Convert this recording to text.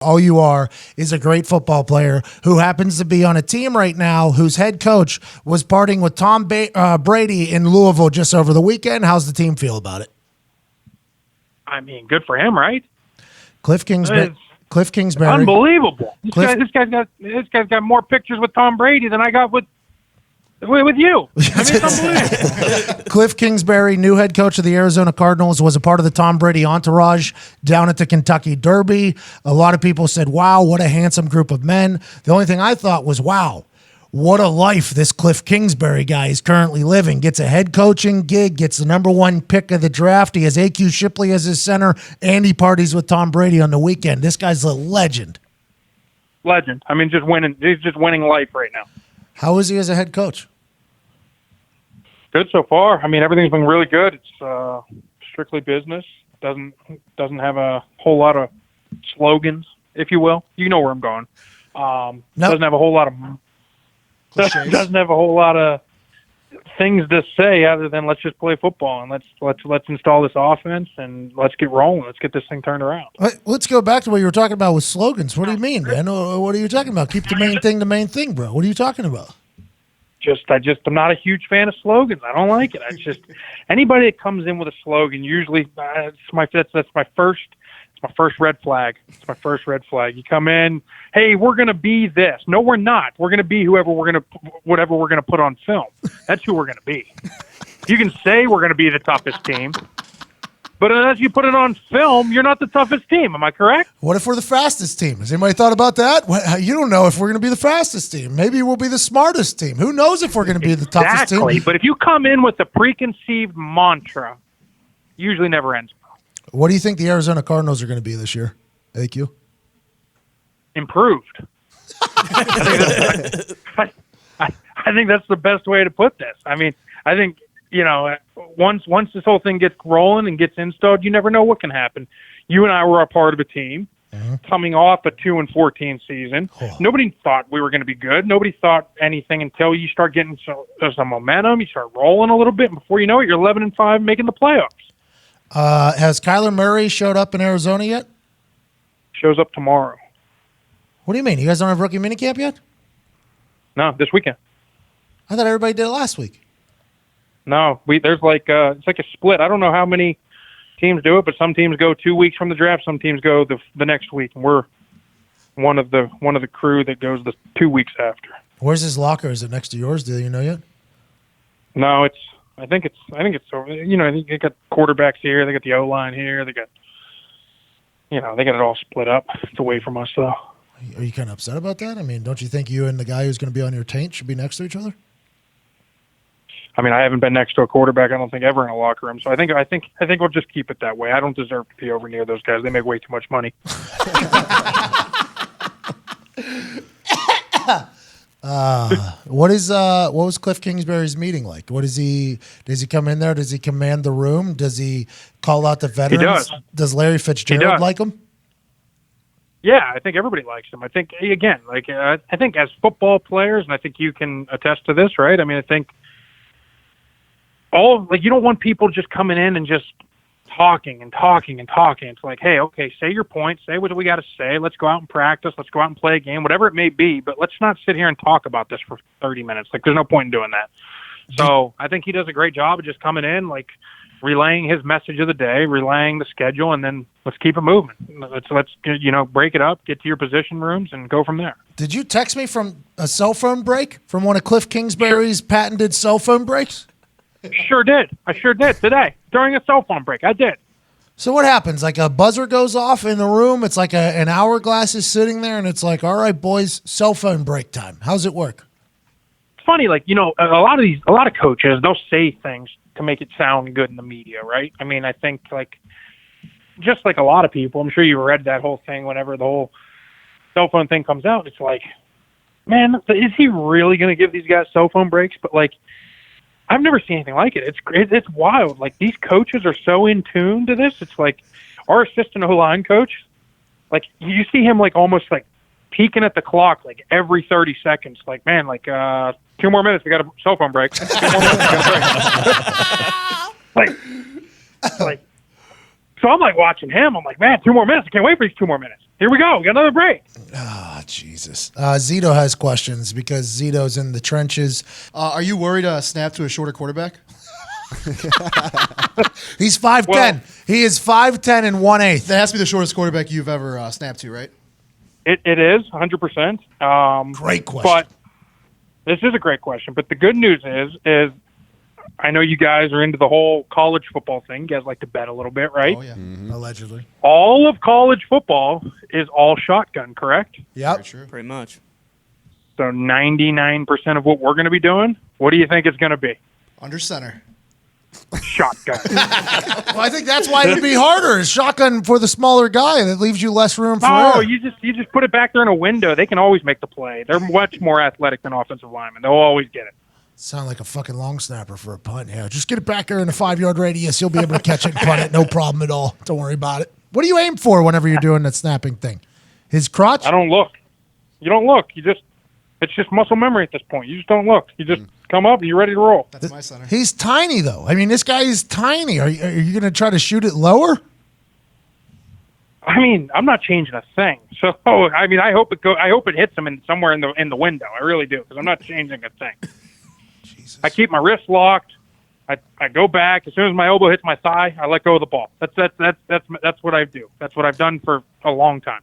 All you are is a great football player who happens to be on a team right now whose head coach was partying with Tom Brady in Louisville just over the weekend. How's the team feel about it? I mean, good for him, right? Kliff Kingsbury. Unbelievable. This guy's got more pictures with Tom Brady than I got with you. I mean, it's unbelievable. Kliff Kingsbury, new head coach of the Arizona Cardinals, was a part of the Tom Brady entourage down at the Kentucky Derby. A lot of people said, wow, what a handsome group of men. The only thing I thought was, wow, what a life this Kliff Kingsbury guy is currently living. Gets a head coaching gig, gets the number one pick of the draft. He has AQ Shipley as his center, and he parties with Tom Brady on the weekend. This guy's a legend. Legend. I mean, just winning. He's just winning life right now. How is he as a head coach? Good so far. I mean, everything's been really good. It's strictly business. Doesn't have a whole lot of slogans, if you will. You know where I'm going. Nope. Doesn't have a whole lot of things to say other than let's just play football and let's install this offense and let's get rolling. Let's get this thing turned around. Let's go back to what you were talking about with slogans. What do you mean, man? What are you talking about? Keep the main thing, bro. What are you talking about? I'm not a huge fan of slogans. I don't like it. I just anybody that comes in with a slogan, usually that's my first red flag. It's my first red flag. You come in, hey, we're gonna be this. No, we're not. We're gonna be whatever we're gonna put on film. That's who we're gonna be. You can say we're gonna be the toughest team, but unless you put it on film, you're not the toughest team. Am I correct? What if we're the fastest team? Has anybody thought about that? You don't know if we're going to be the fastest team. Maybe we'll be the smartest team. Who knows if we're going to be the toughest team? Exactly. But if you come in with a preconceived mantra, usually never ends well. What do you think the Arizona Cardinals are going to be this year, AQ? Improved. I think that's the best way to put this. I mean, I think, once this whole thing gets rolling and gets installed, you never know what can happen. You and I were a part of a team coming off a 2-14 season. Oh. Nobody thought we were going to be good. Nobody thought anything until you start getting some momentum. You start rolling a little bit, and before you know it, you're 11-5, making the playoffs. Has Kyler Murray showed up in Arizona yet? Shows up tomorrow. What do you mean? You guys don't have rookie minicamp yet? No, this weekend. I thought everybody did it last week. No, there's it's like a split. I don't know how many teams do it, but some teams go 2 weeks from the draft, some teams go the next week, and we're one of the crew that goes the 2 weeks after. Where's his locker? Is it next to yours? Do you know yet? No, I think it's I think they got quarterbacks here, they got the O-line here, they got it all split up. It's away from us though. Are you kind of upset about that? I mean, don't you think you and the guy who's going to be on your taint should be next to each other? I mean, I haven't been next to a quarterback, I don't think, ever in a locker room. So I think we'll just keep it that way. I don't deserve to be over near those guys. They make way too much money. What was Kliff Kingsbury's meeting like? Does he come in there? Does he command the room? Does he call out the veterans? He does. Does Larry Fitzgerald like him? Yeah, I think everybody likes him. I think, again, I think as football players, and I think you can attest to this, right? I mean, I think you don't want people just coming in and just talking and talking and talking. It's like, hey, okay, say your point, say what we got to say. Let's go out and practice. Let's go out and play a game, whatever it may be. But let's not sit here and talk about this for 30 minutes. There's no point in doing that. So I think he does a great job of just coming in, relaying his message of the day, relaying the schedule, and then let's keep it moving. Let's break it up, get to your position rooms, and go from there. Did you text me from a cell phone break, from one of Kliff Kingsbury's patented cell phone breaks? Sure did. I sure did today during a cell phone break. I did. So what happens? Like a buzzer goes off in the room. It's like an hourglass is sitting there, and it's like, all right, boys, cell phone break time. How's it work? It's funny, a lot of coaches, they'll say things to make it sound good in the media, right? I mean, I think just like a lot of people, I'm sure you read that whole thing whenever the whole cell phone thing comes out. It's like, man, is he really going to give these guys cell phone breaks? But I've never seen anything like it. It's wild. These coaches are so in tune to this. It's like our assistant O-line coach, you see him almost peeking at the clock every 30 seconds. 2 more minutes, we got a cell phone break. 2 more minutes, we got a break. So I'm watching him. I'm like, man, 2 more minutes. I can't wait for these 2 more minutes. Here we go. We got another break. Ah, Jesus. Zito has questions because Zito's in the trenches. Are you worried snap to a shorter quarterback? He's 5'10". Well, he is 5'10" and 1/8. That has to be the shortest quarterback you've ever snapped to, right? It is 100%. Great question. But this is a great question. But the good news is I know you guys are into the whole college football thing. You guys like to bet a little bit, right? Oh, yeah. Allegedly. All of college football is all shotgun, correct? Yep. Very true. Pretty much. So 99% of what we're going to be doing, what do you think it's going to be? Under center. Shotgun. Well, I think that's why it would be harder. Is shotgun for the smaller guy that leaves you less room for Oh, error. you just put it back there in a window. They can always make the play. They're much more athletic than offensive linemen. They'll always get it. Sound like a fucking long snapper for a punt. Yeah, just get it back there in a 5-yard radius. You'll be able to catch it and punt it. No problem at all. Don't worry about it. What do you aim for whenever you're doing that snapping thing? His crotch? I don't look. You don't look. It's just muscle memory at this point. You just don't look. You just come up and you're ready to roll. That's my center. He's tiny, though. I mean, this guy is tiny. Are you going to try to shoot it lower? I mean, I'm not changing a thing. So, I mean, I hope it hits him somewhere in the window. I really do, because I'm not changing a thing. Jesus. I keep my wrist locked. I go back as soon as my elbow hits my thigh. I let go of the ball. That's what I do. That's what I've done for a long time.